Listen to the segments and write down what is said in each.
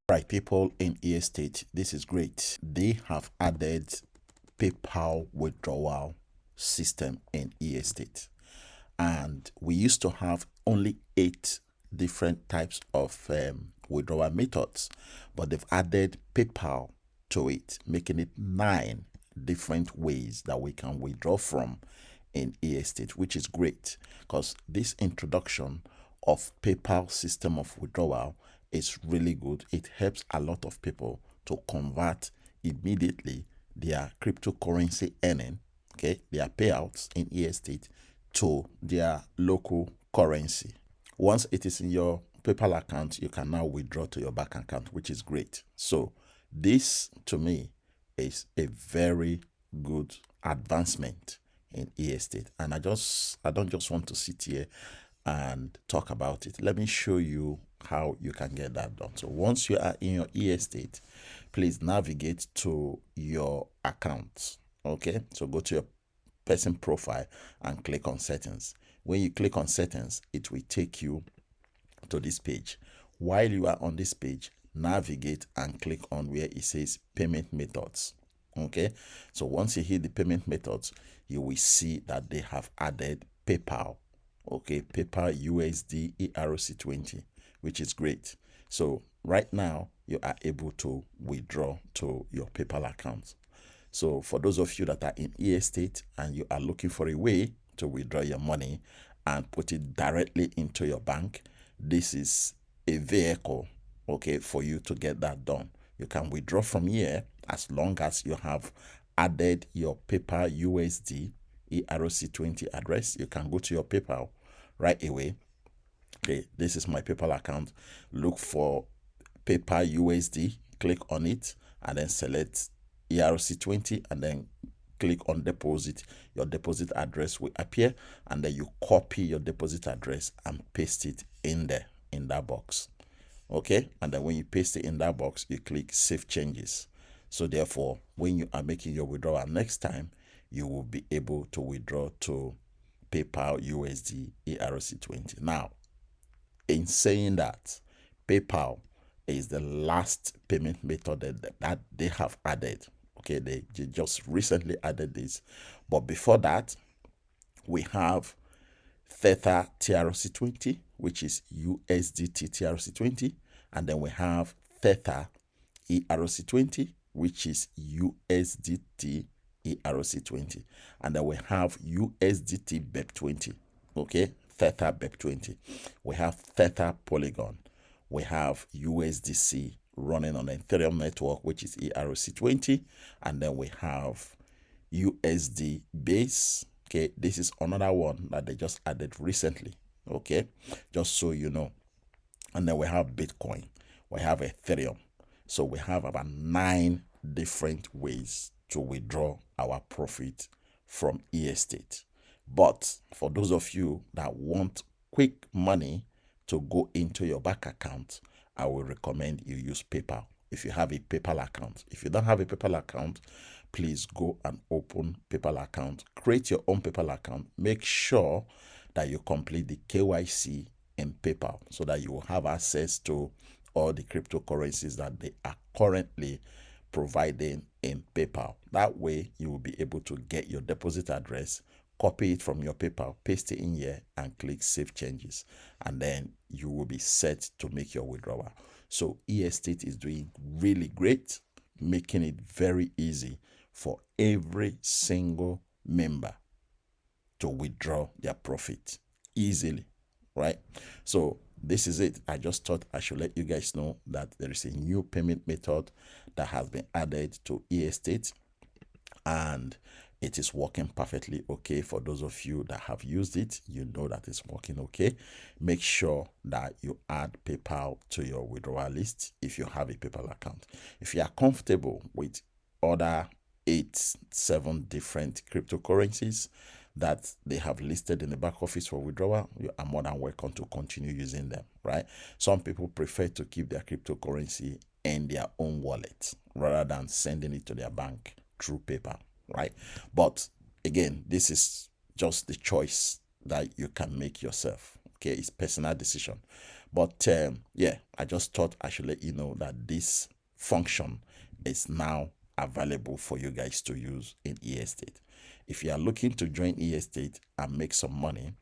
Right, people in estate, this is great. They have added PayPal withdrawal system in estate. And we used to have only 8 different types of withdrawal methods, but they've added PayPal to it, making it 9 different ways that we can withdraw from in estate, which is great because this introduction of PayPal system of withdrawal is really good. It helps a lot of people to convert immediately their cryptocurrency earning, okay, their payouts in estate to their local currency. Once it is in your PayPal account, you can now withdraw to your bank account, which is great. So this to me is a very good advancement in estate. And I don't just want to sit here and talk about it. Let me show you how you can get that done. So once you are in your estate, please navigate to your account. Okay, so go to your person profile and click on settings. When you click on settings, it will take you to this page. While you are on this page, navigate and click on where it says payment methods. Okay, so once you hit the payment methods, you will see that they have added PayPal. Okay, PayPal USD ERC20, which is great. So right now you are able to withdraw to your PayPal account. So for those of you that are in estate and you are looking for a way to withdraw your money and put it directly into your bank, this is a vehicle, okay, for you to get that done. You can withdraw from here as long as you have added your PayPal USD ERC20 address. You can go to your PayPal right away. Okay, this is my PayPal account. Look for PayPal USD, click on it, and then select ERC20 and then click on deposit. Your deposit address will appear, and then you copy your deposit address and paste it in there in that box. Okay, and then when you paste it in that box, you click save changes. So therefore, when you are making your withdrawal next time, you will be able to withdraw to PayPal USD ERC20. Now, in saying that, PayPal is the last payment method that they have added. Okay, they just recently added this. But before that, we have Theta TRC20, which is USDT TRC20. And then we have Theta ERC20, which is USDT ERC20. And then we have USDT BEP20. Okay, Theta BEP20. We have Theta Polygon. We have USDC running on the Ethereum network, which is ERC20. And then we have USD Base. Okay, this is another one that they just added recently. Okay, just so you know. And then we have Bitcoin. We have Ethereum. So we have about 9 different ways to withdraw our profit from estate. But for those of you that want quick money to go into your bank account, I will recommend you use PayPal if you have a PayPal account. If you don't have a PayPal account, please go and open PayPal account. Create your own PayPal account. Make sure that you complete the KYC in PayPal so that you will have access to all the cryptocurrencies that they are currently providing in PayPal. That way, you will be able to get your deposit address, copy it from your PayPal, paste it in here, and click Save Changes. And then you will be set to make your withdrawal. So eState is doing really great, making it very easy for every single member to withdraw their profit easily, right? So this is it. I just thought I should let you guys know that there is a new payment method that has been added to eState, and it is working perfectly okay. For those of you that have used it, you know that it's working okay. Make sure that you add PayPal to your withdrawal list if you have a PayPal account. If you are comfortable with other 7 different cryptocurrencies that they have listed in the back office for withdrawal, you are more than welcome to continue using them, right? Some people prefer to keep their cryptocurrency in their own wallet rather than sending it to their bank through PayPal, right? But again, this is just the choice that you can make yourself. Okay, it's personal decision. But yeah, I just thought I should let you know that this function is now available for you guys to use in eEstate. If you are looking to join eEstate and make some money,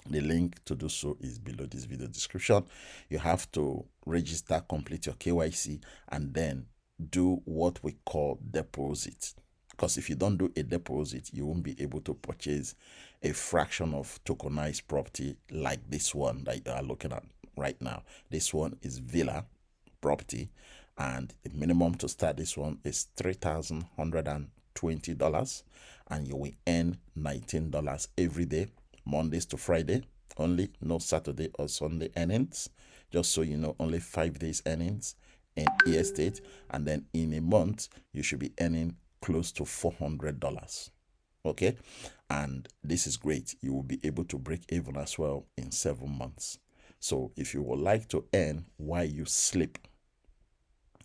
the link to do so is below this video description. You have to register, complete your KYC, and then do what we call deposit. Because if you don't do a deposit, you won't be able to purchase a fraction of tokenized property like this one that you are looking at right now. This one is villa property, and the minimum to start this one is $3,120, and you will earn $19 every day, Mondays to Friday only, no Saturday or Sunday earnings. Just so you know, only 5 days earnings in eEstate, and then in a month you should be earning close to $400. Okay, and this is great. You will be able to break even as well in 7 months. So if you would like to earn while you sleep,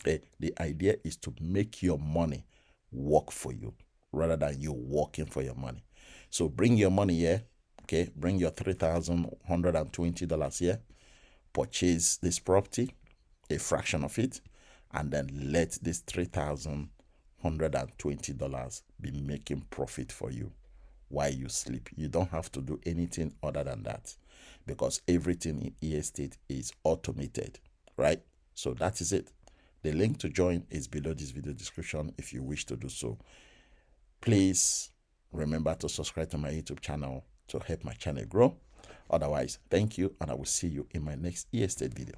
the idea is to make your money work for you rather than you working for your money. So bring your money here. Okay, bring your $3,120 here, purchase this property, a fraction of it, and then let this $3,120 be making profit for you while you sleep. You don't have to do anything other than that, because everything in eEstate is automated, right? So that is it. The link to join is below this video description if you wish to do so. Please remember to subscribe to my YouTube channel to help my channel grow. Otherwise, thank you, and I will see you in my next eEstate video.